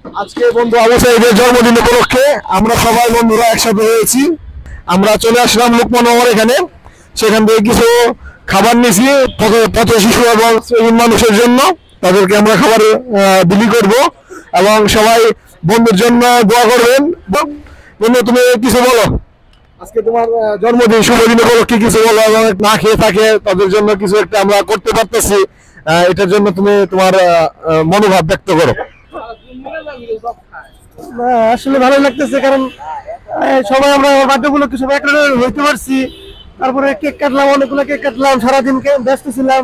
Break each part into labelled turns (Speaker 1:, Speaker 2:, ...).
Speaker 1: আজকে বন্ধু আবু সাঈদের জন্মদিন উপলক্ষে আমরা সবাই বন্ধুরা একসাথে হয়েছি। আমরা চলে আসলাম লোকমানগর এখানে, সেখান থেকে কিছু খাবার নিয়েছি পথ শিশু এবং মানুষের জন্য। তাদেরকে আমরা খাবার বিলি করব এবং সবাই বন্ধুর জন্য দোয়া করবেন। বন্ধু তুমি কিছু বলো, আজকে তোমার জন্মদিন শুভদিন উপলক্ষে কিছু বলো, এবং না খেয়ে থাকে তাদের জন্য কিছু একটা আমরা করতে পারতেছি, এটার জন্য তুমি তোমার মনোভাব ব্যক্ত করো।
Speaker 2: আসলে ভালো লাগতেছে, কারণ সবাই আমরা বার্থডে উপলক্ষে সবাই একটা হইতে পারছি। তারপরে কেক কাটলাম, অনেকগুলো কেক কাটলাম, সারাদিন ব্যস্ত ছিলাম,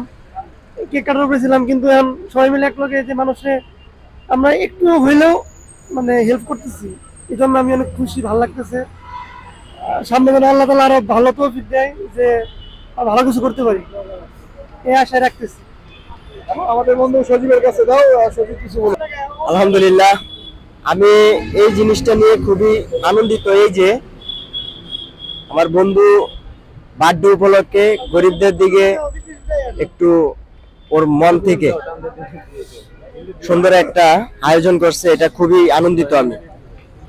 Speaker 2: কেক কাটার উপরে ছিলাম, কিন্তু এখন সবাই মিলে এক লগে যে মানুষের আমরা একটু হইলেও মানে হেল্প করতেছি, এই জন্য আমি অনেক খুশি, ভালো লাগতেছে। সামনে যেন আল্লাহ তাআলা আরো ভালো তৌফিক দেয় যে ভালো কিছু করতে পারি, এই আশায় রাখতেছি।
Speaker 1: আমাদের বন্ধু সজীবের কাছে দাও, সজীব কিছু বলো।
Speaker 3: আলহামদুলিল্লাহ, আমি এই জিনিসটা নিয়ে খুবই আনন্দিত। এই যে আমার বন্ধু বার্থডে উপলক্ষে গরিবদের দিকে একটু ওর মন থেকে সুন্দর একটা আয়োজন করছে, এটা খুবই আনন্দিত আমি।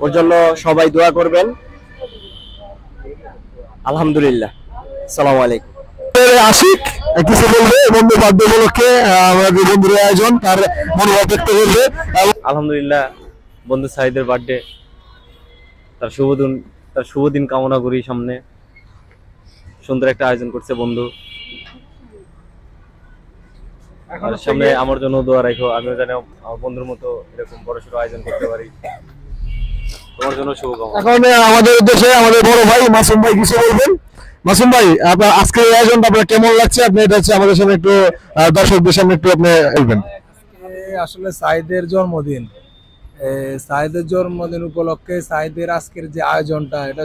Speaker 3: ওর জন্য সবাই দোয়া করবেন। আলহামদুলিল্লাহ, আসসালামু আলাইকুম।
Speaker 1: আশিক কিছু বলবে বন্ধু বার্থডে উপলক্ষে, আমাদের বন্ধুর আয়োজন, তার মনোভাব ব্যক্ত করবে।
Speaker 4: আলহামদুলিল্লাহ, বন্ধু সাঈদের বার্থডে, তার শুভ দিন কামনা করি। সামনে সুন্দর একটা আয়োজন করছে বন্ধু, আর সামনে আমার জন্য দোয়া রাখো, আমিও যেন আমার বন্ধুর মতো এরকম বড়সড় আয়োজন করতে পারি। তোমার জন্য শুভকামনা।
Speaker 1: এখন আমাদের উদ্দেশ্যে আমাদের বড় ভাই মাসুম ভাই কিছু বলবেন। মাসুম ভাই, আপনার আজকের এই আয়োজনটা আপনার কেমন লাগছে? আপনি এটা হচ্ছে আমাদের সামনে একটু দর্শকদের সামনে একটু আপনি বলবেন।
Speaker 5: আসলে সাঈদের জন্মদিন, সাঈদের জন্মদিন উপলক্ষে সাঈদের আজকের যে আয়োজনটা, এটা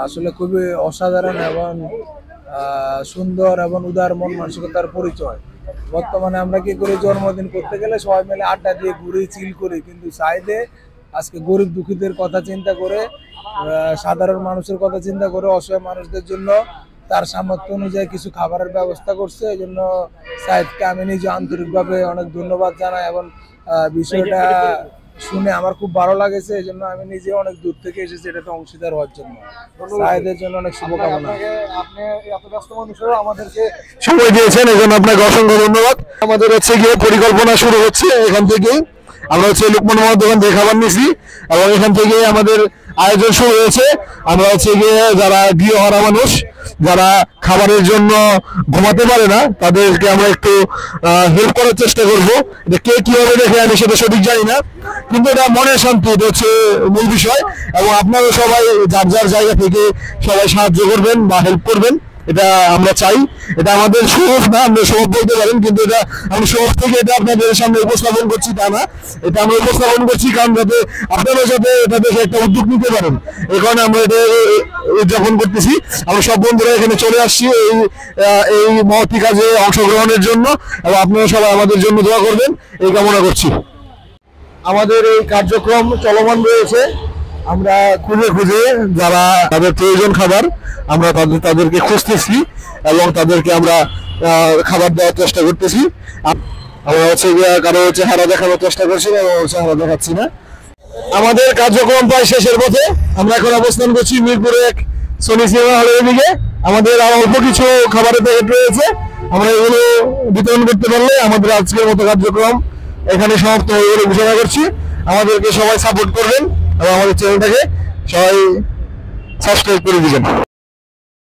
Speaker 5: আসলে খুবই অসাধারণ এবং সুন্দর এবং উদার মন মানসিকতার পরিচয়। বর্তমানে আমরা কি করি, জন্মদিন করতে গেলে সবাই মিলে আড্ডা দিয়ে ঘুরি, চিল করি, কিন্তু সাঈদে আজকে গরিব দুঃখীদের কথা চিন্তা করে, সাধারণ মানুষের কথা চিন্তা করে, অসহায় মানুষদের জন্য তার সামর্থ্য অনুযায়ী কিছু খাবারের ব্যবস্থা করছে। এই জন্য সাঈদকে আমি নিজে আন্তরিকভাবে অনেক ধন্যবাদ জানাই, এবং বিষয়টা শুনে আমার খুব ভালো লাগেছে। এই জন্য আমি নিজে অনেক দূর থেকে এসেছি এটাতে অংশীদার হওয়ার জন্য। সাঈদের জন্য অনেক শুভকামনা।
Speaker 1: আপনি এত ব্যস্ত মানুষেরও আমাদেরকে সময় দিয়েছেন, এই জন্য আপনাকে অসংখ্য ধন্যবাদ। আমাদের হচ্ছে গিয়ে পরিকল্পনা শুরু হচ্ছে এখান থেকেই। আমরা হচ্ছে লোকমানগর দোকান থেকে খাবার নিয়েছি এবং এখান থেকে আমাদের আয়োজন শুরু হয়েছে। আমরা হচ্ছে গিয়ে যারা গৃহহারা মানুষ, যারা খাবারের জন্য ঘুমাতে পারে না, তাদেরকে আমরা একটু হেল্প করার চেষ্টা করবো। এটা কে কিভাবে দেখে আমি সেটা সঠিক জানি না, কিন্তু এটা মনের শান্তি, এটা হচ্ছে মূল বিষয়। এবং আপনারা সবাই যার যার জায়গা থেকে সবাই সাহায্য করবেন বা হেল্প করবেন, এটা আমরা চাই। এটা আমাদের শরীফ না, আমরা শরীফ বলতে পারেন, কিন্তু এটা আমি শরীফ থেকে এটা আপনাদের সামনে উপস্থাপন করছি তা না। এটা আমরা উপস্থাপন করছি কারণ যাতে আপনারা যাতে এটা দেখে একটা উদ্যোগ নিতে পারেন, এই কারণে আমরা এটা উদযাপন করতেছি। আমরা সব বন্ধুরা এখানে চলে আসছি এই মহতি কাজে অংশগ্রহণের জন্য, এবং আপনারা সবাই আমাদের জন্য দোয়া করবেন এই কামনা করছি। আমাদের এই কার্যক্রম চলমান রয়েছে। আমরা খুঁজে খুঁজে যারা তাদের প্রয়োজন খাবার, আমরা তাদেরকে খুঁজতেছি এবং তাদেরকে আমরা খাবার দেওয়ার চেষ্টা করতেছি। আমরা হচ্ছে কারো চেহারা দেখানোর চেষ্টা করছি না, চেহারা দেখাচ্ছি না। আমাদের কার্যক্রম প্রায় শেষের পথে। আমরা এখন অবস্থান করছি মিরপুরে এক সনি সিনেমা হলের দিকে। আমাদের আর অল্প কিছু খাবারের প্যাকেট রয়েছে, আমরা এগুলো বিতরণ করতে পারলে আমাদের আজকের মতো কার্যক্রম এখানে সমাপ্ত হয়ে বলে ঘোষণা করছি। আমাদেরকে সবাই সাপোর্ট করবেন এবং আমাদের চ্যানেলটাকে সবাই সাবস্ক্রাইব করে দিবেন।